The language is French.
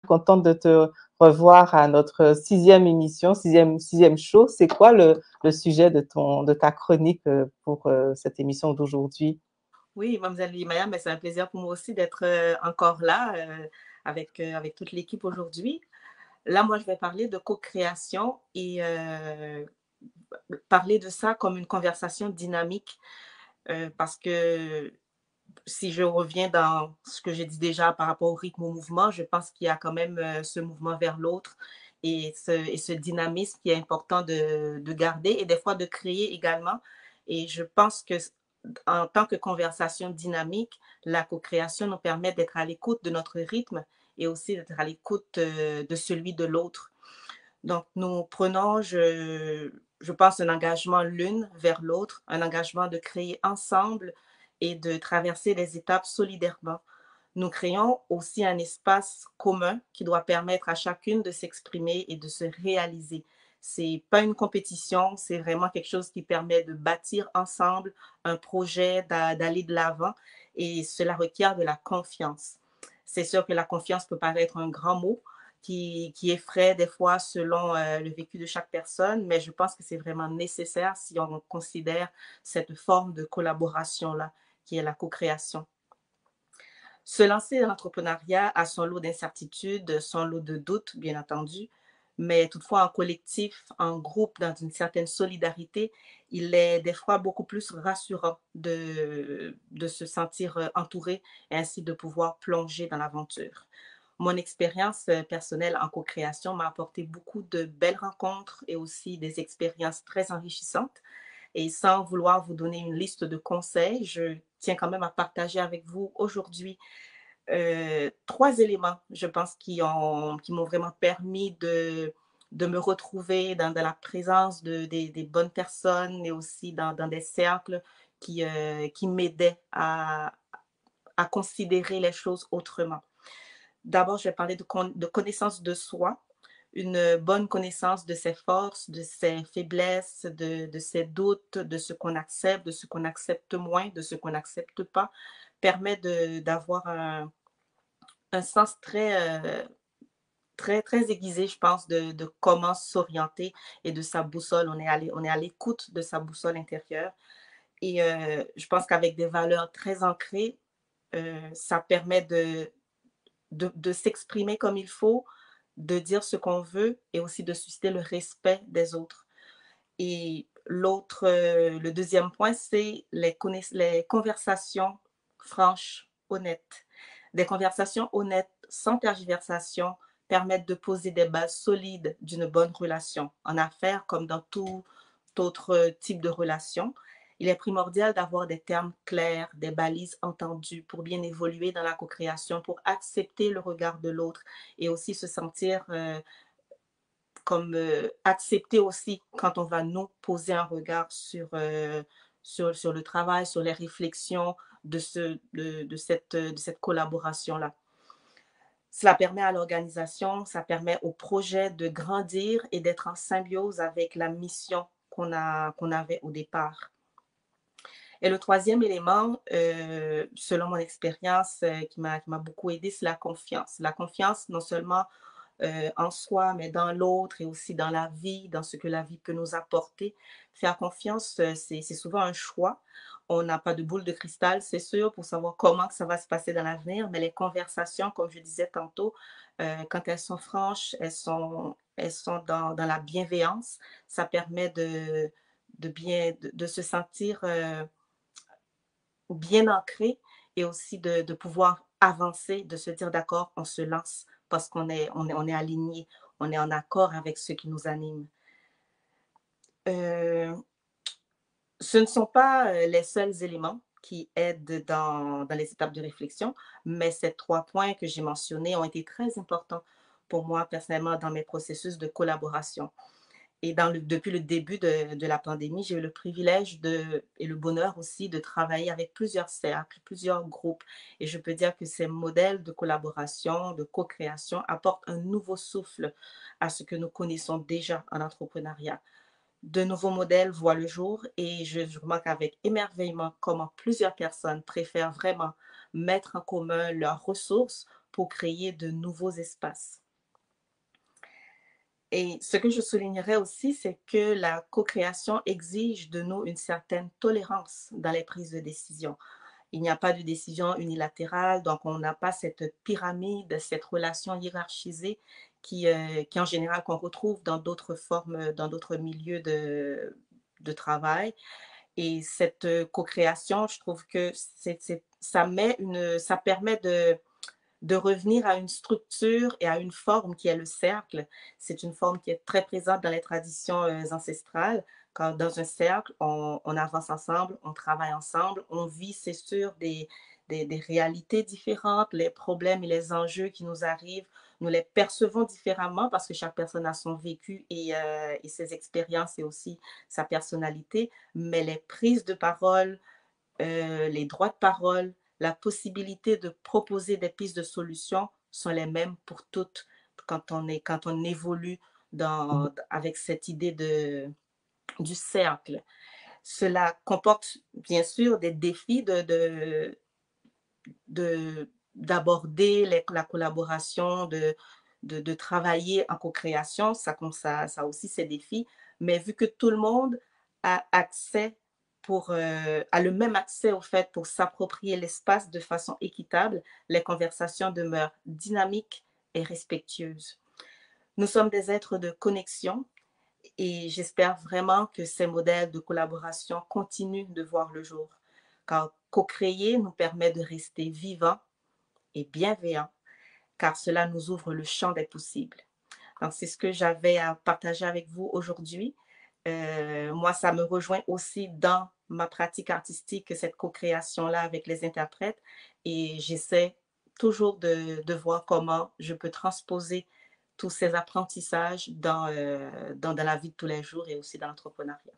contente de te revoir à notre sixième émission, sixième show. C'est quoi le sujet de ta chronique pour cette émission d'aujourd'hui? Oui, Mademoiselle Limaya, mais c'est un plaisir pour moi aussi d'être encore là avec toute l'équipe aujourd'hui. Là, moi, je vais parler de co-création et parler de ça comme une conversation dynamique parce que si je reviens dans ce que j'ai dit déjà par rapport au rythme au mouvement, je pense qu'il y a quand même ce mouvement vers l'autre et ce dynamisme qui est important de garder et des fois de créer également. Et je pense que en tant que conversation dynamique, la co-création nous permet d'être à l'écoute de notre rythme et aussi d'être à l'écoute de celui de l'autre. Donc, nous prenons, je pense, un engagement l'une vers l'autre, un engagement de créer ensemble et de traverser les étapes solidairement. Nous créons aussi un espace commun qui doit permettre à chacune de s'exprimer et de se réaliser. C'est pas une compétition, c'est vraiment quelque chose qui permet de bâtir ensemble un projet, d'aller de l'avant et cela requiert de la confiance. C'est sûr que la confiance peut paraître un grand mot qui effraie des fois selon le vécu de chaque personne, mais je pense que c'est vraiment nécessaire si on considère cette forme de collaboration-là qui est la co-création. Se lancer dans l'entrepreneuriat a son lot d'incertitudes, son lot de doutes, bien entendu, mais toutefois en collectif, en groupe, dans une certaine solidarité, il est des fois beaucoup plus rassurant de se sentir entouré et ainsi de pouvoir plonger dans l'aventure. Mon expérience personnelle en co-création m'a apporté beaucoup de belles rencontres et aussi des expériences très enrichissantes. Et sans vouloir vous donner une liste de conseils, je tiens quand même à partager avec vous aujourd'hui trois éléments, je pense, qui m'ont vraiment permis de me retrouver dans la présence des bonnes personnes et aussi dans des cercles qui m'aidaient à considérer les choses autrement. D'abord, je vais parler de connaissance de soi, une bonne connaissance de ses forces, de ses faiblesses, de ses doutes, de ce qu'on accepte, de ce qu'on accepte moins, de ce qu'on n'accepte pas, permet d'avoir un sens très aiguisé, je pense, de comment s'orienter et de sa boussole. On est à l'écoute de sa boussole intérieure. Et je pense qu'avec des valeurs très ancrées, ça permet de s'exprimer comme il faut, de dire ce qu'on veut et aussi de susciter le respect des autres. Et le deuxième point, c'est les conversations franches, honnêtes. Des conversations honnêtes, sans tergiversation, permettent de poser des bases solides d'une bonne relation, en affaires comme dans tout autre type de relation. Il est primordial d'avoir des termes clairs, des balises entendues pour bien évoluer dans la co-création, pour accepter le regard de l'autre et aussi se sentir comme accepter aussi quand on va nous poser un regard sur le travail, sur les réflexions de cette collaboration-là. Cela permet à l'organisation, ça permet au projet de grandir et d'être en symbiose avec la mission qu'on avait au départ. Et le troisième élément, selon mon expérience, qui m'a beaucoup aidé, c'est la confiance. La confiance, non seulement en soi, mais dans l'autre et aussi dans la vie, dans ce que la vie peut nous apporter. Faire confiance, c'est souvent un choix. On n'a pas de boule de cristal, c'est sûr, pour savoir comment ça va se passer dans l'avenir, mais les conversations, comme je disais tantôt, quand elles sont franches, elles sont dans la bienveillance. Ça permet de se sentir bien ancré et aussi de pouvoir avancer, de se dire d'accord, on se lance parce on est aligné, on est en accord avec ce qui nous anime. Euh, Ce ne sont pas les seuls éléments qui aident dans les étapes de réflexion, mais ces trois points que j'ai mentionnés ont été très importants pour moi personnellement dans mes processus de collaboration. Et depuis le début de la pandémie, j'ai eu le privilège et le bonheur aussi de travailler avec plusieurs cercles, plusieurs groupes. Et je peux dire que ces modèles de collaboration, de co-création apportent un nouveau souffle à ce que nous connaissons déjà en entrepreneuriat. De nouveaux modèles voient le jour et je remarque avec émerveillement comment plusieurs personnes préfèrent vraiment mettre en commun leurs ressources pour créer de nouveaux espaces. Et ce que je soulignerais aussi, c'est que la co-création exige de nous une certaine tolérance dans les prises de décision. Il n'y a pas de décision unilatérale, donc on n'a pas cette pyramide, cette relation hiérarchisée qui en général, qu'on retrouve dans d'autres formes, dans d'autres milieux de travail. Et cette co-création, je trouve que ça permet de revenir à une structure et à une forme qui est le cercle. C'est une forme qui est très présente dans les traditions ancestrales. Quand dans un cercle, on avance ensemble, on travaille ensemble, on vit, c'est sûr, des réalités différentes, les problèmes et les enjeux qui nous arrivent, nous les percevons différemment parce que chaque personne a son vécu et ses expériences et aussi sa personnalité, mais les prises de parole, les droits de parole, la possibilité de proposer des pistes de solutions sont les mêmes pour toutes quand on évolue avec cette idée du cercle. Cela comporte bien sûr des défis d'aborder la collaboration, de travailler en co-création, ça aussi ses défis, mais vu que tout le monde a accès a le même accès au fait pour s'approprier l'espace de façon équitable, les conversations demeurent dynamiques et respectueuses. Nous sommes des êtres de connexion et j'espère vraiment que ces modèles de collaboration continuent de voir le jour, car co-créer nous permet de rester vivants et bienveillants, car cela nous ouvre le champ des possibles. Donc, c'est ce que j'avais à partager avec vous aujourd'hui. Moi, ça me rejoint aussi dans ma pratique artistique, cette co-création-là avec les interprètes. Et j'essaie toujours de voir comment je peux transposer tous ces apprentissages dans la vie de tous les jours et aussi dans l'entrepreneuriat.